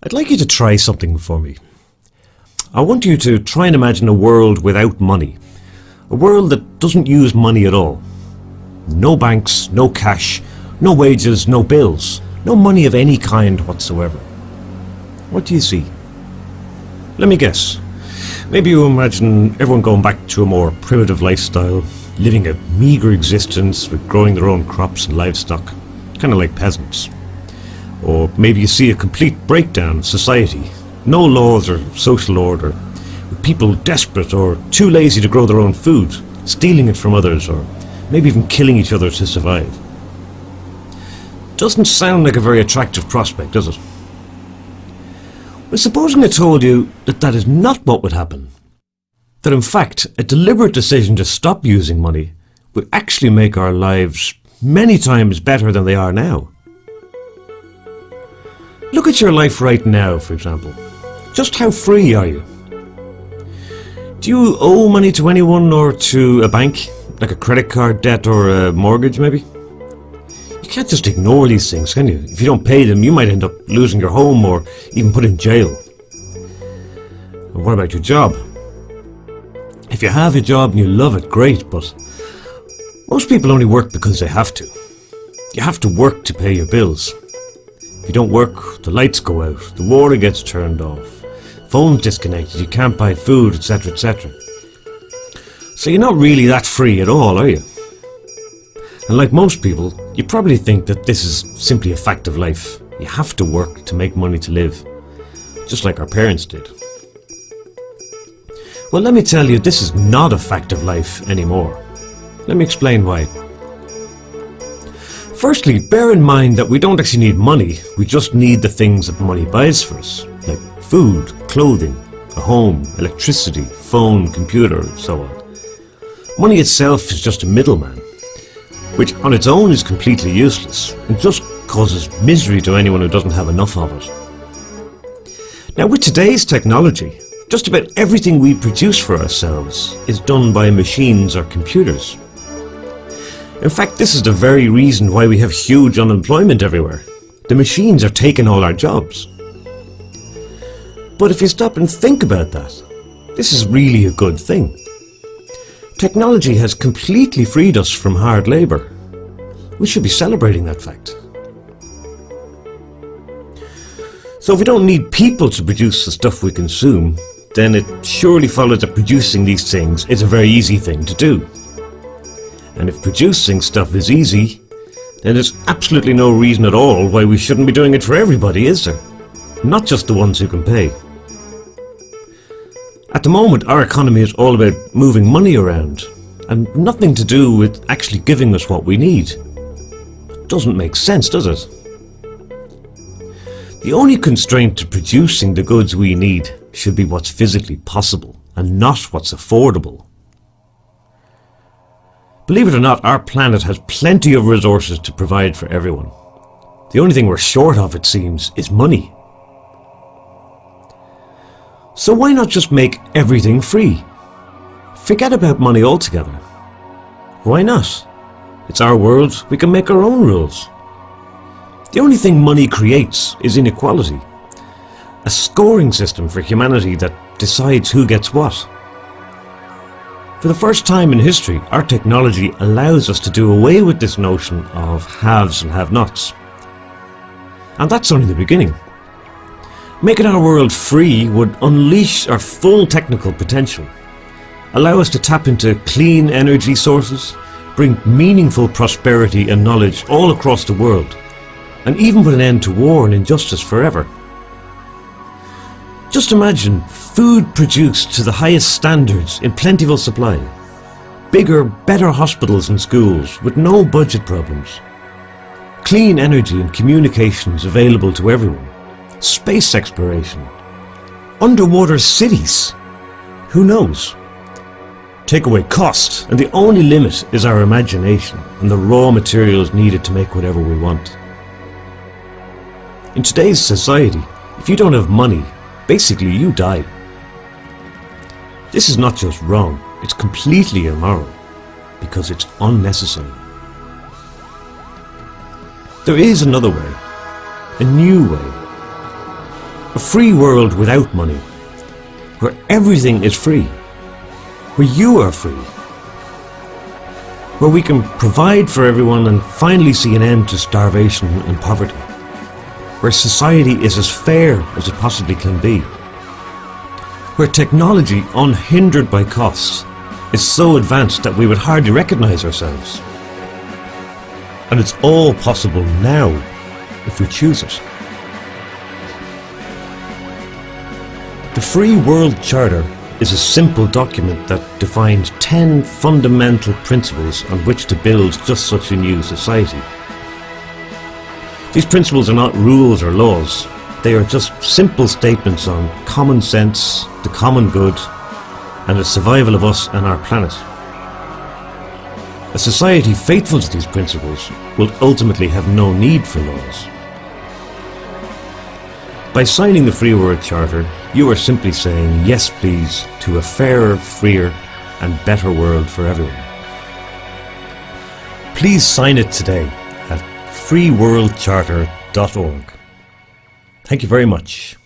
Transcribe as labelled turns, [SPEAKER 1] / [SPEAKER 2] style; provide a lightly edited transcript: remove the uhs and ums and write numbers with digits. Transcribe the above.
[SPEAKER 1] I'd like you to try something for me. I want you to try and imagine a world without money. A world that doesn't use money at all. No banks, no cash, no wages, no bills, no money of any kind whatsoever. What do you see? Let me guess. Maybe you imagine everyone going back to a more primitive lifestyle, living a meagre existence with growing their own crops and livestock, kind of like peasants. Or maybe you see a complete breakdown of society, no laws or social order, with people desperate or too lazy to grow their own food, stealing it from others, or maybe even killing each other to survive. Doesn't sound like a very attractive prospect, does it? Well, supposing I told you that that is not what would happen. That in fact, a deliberate decision to stop using money would actually make our lives many times better than they are now. Look at your life right now, for example. Just how free are you? Do you owe money to anyone or to a bank? Like a credit card debt or a mortgage, maybe? You can't just ignore these things, can you? If you don't pay them, you might end up losing your home or even put in jail. And what about your job? If you have a job and you love it, great, but most people only work because they have to. You have to work to pay your bills. If you don't work, the lights go out, the water gets turned off, phone's disconnected, you can't buy food, etc., etc. So you're not really that free at all, are you? And like most people, you probably think that this is simply a fact of life. You have to work to make money to live, just like our parents did. Well, let me tell you, this is not a fact of life anymore. Let me explain why. Firstly, bear in mind that we don't actually need money, we just need the things that money buys for us, like food, clothing, a home, electricity, phone, computer, and so on. Money itself is just a middleman, which on its own is completely useless and just causes misery to anyone who doesn't have enough of it. Now, with today's technology, just about everything we produce for ourselves is done by machines or computers. In fact, this is the very reason why we have huge unemployment everywhere. The machines are taking all our jobs. But if you stop and think about that, this is really a good thing. Technology has completely freed us from hard labour. We should be celebrating that fact. So if we don't need people to produce the stuff we consume, then it surely follows that producing these things is a very easy thing to do. And if producing stuff is easy, then there's absolutely no reason at all why we shouldn't be doing it for everybody, is there? Not just the ones who can pay. At the moment, our economy is all about moving money around, and nothing to do with actually giving us what we need. Doesn't make sense, does it? The only constraint to producing the goods we need should be what's physically possible, and not what's affordable. Believe it or not, our planet has plenty of resources to provide for everyone. The only thing we're short of, it seems, is money. So why not just make everything free? Forget about money altogether. Why not? It's our world, we can make our own rules. The only thing money creates is inequality. A scoring system for humanity that decides who gets what. For the first time in history, our technology allows us to do away with this notion of haves and have-nots. And that's only the beginning. Making our world free would unleash our full technical potential, allow us to tap into clean energy sources, bring meaningful prosperity and knowledge all across the world, and even put an end to war and injustice forever. Just imagine food produced to the highest standards in plentiful supply, bigger, better hospitals and schools with no budget problems, clean energy and communications available to everyone, space exploration, underwater cities. Who knows? Take away cost, and the only limit is our imagination and the raw materials needed to make whatever we want. In today's society, if you don't have money, basically you die. This is not just wrong, it's completely immoral, because it's unnecessary. There is another way, a new way, A free world without money, where everything is free, where you are free, where we can provide for everyone and finally see an end to starvation and poverty, where society is as fair as it possibly can be, where technology, unhindered by costs, is so advanced that we would hardly recognize ourselves. And it's all possible now, if we choose it. The Free World Charter is a simple document that defines 10 fundamental principles on which to build just such a new society. These principles are not rules or laws. They are just simple statements on common sense, the common good, and the survival of us and our planet. A society faithful to these principles will ultimately have no need for laws. By signing the Free World Charter, you are simply saying yes please to a fairer, freer and better world for everyone. Please sign it today at freeworldcharter.org. Thank you very much.